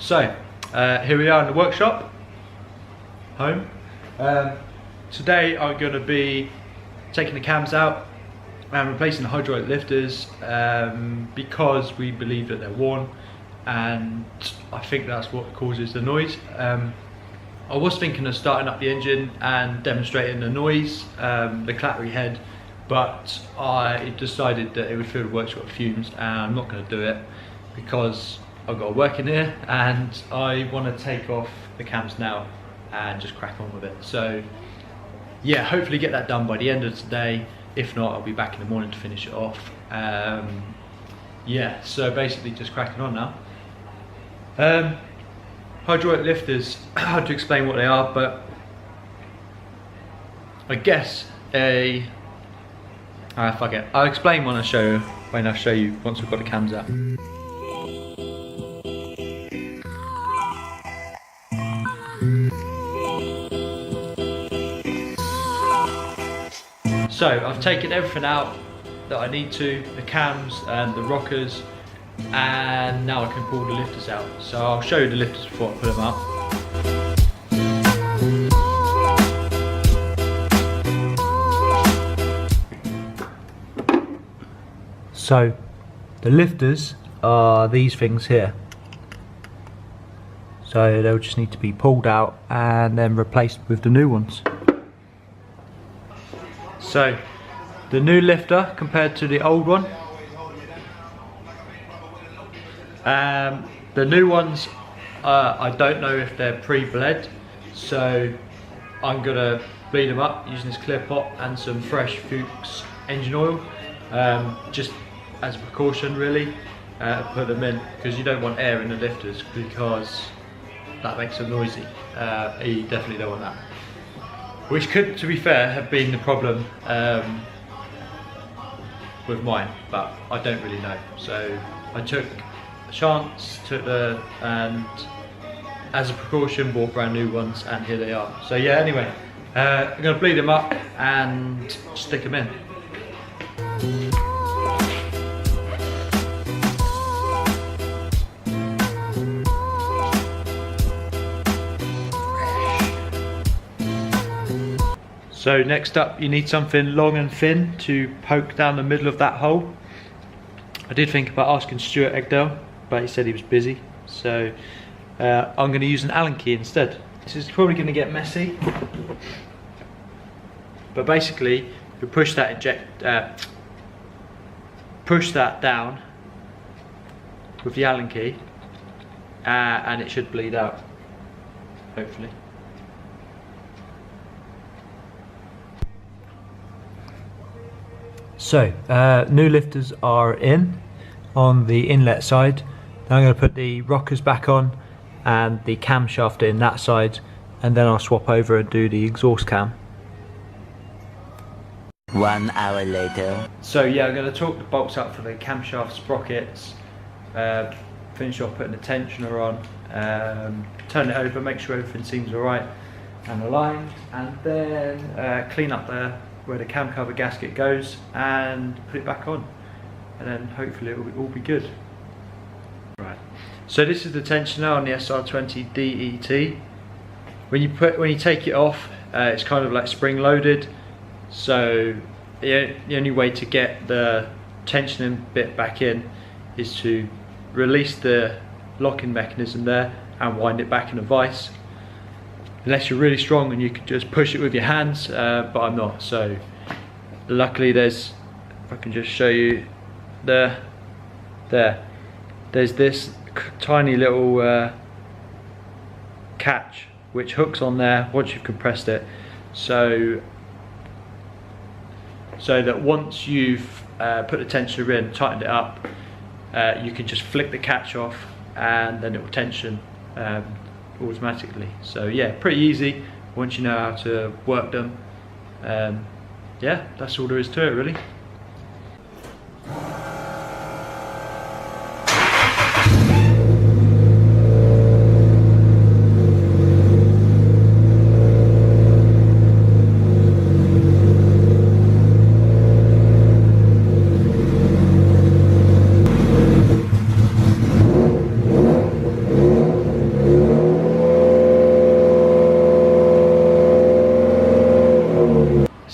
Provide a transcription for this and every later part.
So, here we are in the workshop, home. Today I'm going to be taking the cams out and replacing the hydraulic lifters because we believe that they're worn, and I think that's what causes the noise. I was thinking of starting up the engine and demonstrating the noise, the clattery head, but I decided that it would fill the workshop with fumes, and I'm not going to do it because I've got to work in here and I want to take off the cams now and just crack on with it. So yeah, hopefully get that done by the end of today. If not, I'll be back in the morning to finish it off. Yeah, so basically just cracking on now. Hydraulic lifters, hard to explain what they are, but I guess fuck it. I'll explain when I show you once we've got the cams out. So I've taken everything out that I need to, the cams and the rockers, and now I can pull the lifters out. So I'll show you the lifters before I put them out. So the lifters are these things here. So they'll just need to be pulled out and then replaced with the new ones. So the new lifter compared to the old one. The new ones, I don't know if they're pre-bled, so I'm gonna bleed them up using this clear pot and some fresh Fuchs engine oil, just as a precaution really. Put them in because you don't want air in the lifters because that makes them noisy. You definitely don't want that. Which could, to be fair, have been the problem with mine, but I don't really know. So I took a chance, and as a precaution bought brand new ones, and here they are. So yeah, anyway, I'm going to bleed them up and stick them in. So next up, you need something long and thin to poke down the middle of that hole. I did think about asking Stuart Egdale, but he said he was busy. So I'm going to use an Allen key instead. This is probably going to get messy, but basically you push that down with the Allen key, and it should bleed out, hopefully. So, new lifters are in on the inlet side. Now I'm going to put the rockers back on and the camshaft in that side, and then I'll swap over and do the exhaust cam. 1 hour later. So yeah, I'm going to torque the bolts up for the camshaft sprockets, finish off putting the tensioner on, turn it over, make sure everything seems alright and aligned, and then clean up where the cam cover gasket goes and put it back on, and then hopefully it will all be good. Right, so this is the tensioner on the SR20 DET. When you take it off, it's kind of like spring loaded, so the only way to get the tensioning bit back in is to release the locking mechanism there and wind it back in a vise. Unless you're really strong and you can just push it with your hands, but I'm not. So luckily there's, if I can just show you, there's this tiny little catch which hooks on there once you've compressed it, so that once you've put the tensioner in, tightened it up, you can just flick the catch off and then it will tension automatically. So yeah, pretty easy once you know how to work them. Yeah, that's all there is to it really.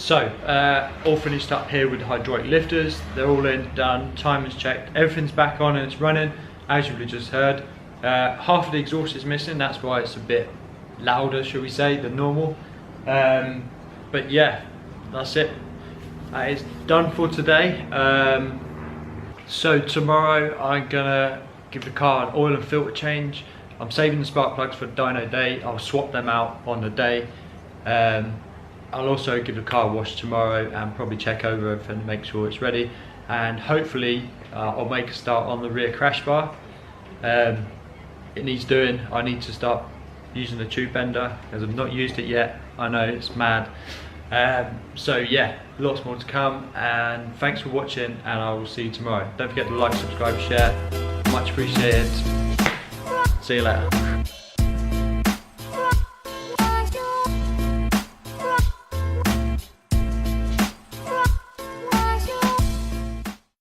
So, all finished up here with the hydraulic lifters. They're all in, done, time is checked, everything's back on and it's running, as you've just heard. Half of the exhaust is missing, that's why it's a bit louder, shall we say, than normal. But yeah, that's it. That is done for today. So tomorrow I'm gonna give the car an oil and filter change. I'm saving the spark plugs for dyno day. I'll swap them out on the day. I'll also give the car a wash tomorrow and probably check over everything to make sure it's ready. And hopefully I'll make a start on the rear crash bar. It needs doing. I need to start using the tube bender because I've not used it yet. I know, it's mad. So yeah, lots more to come, and thanks for watching, and I will see you tomorrow. Don't forget to like, subscribe, share. Much appreciated. See you later.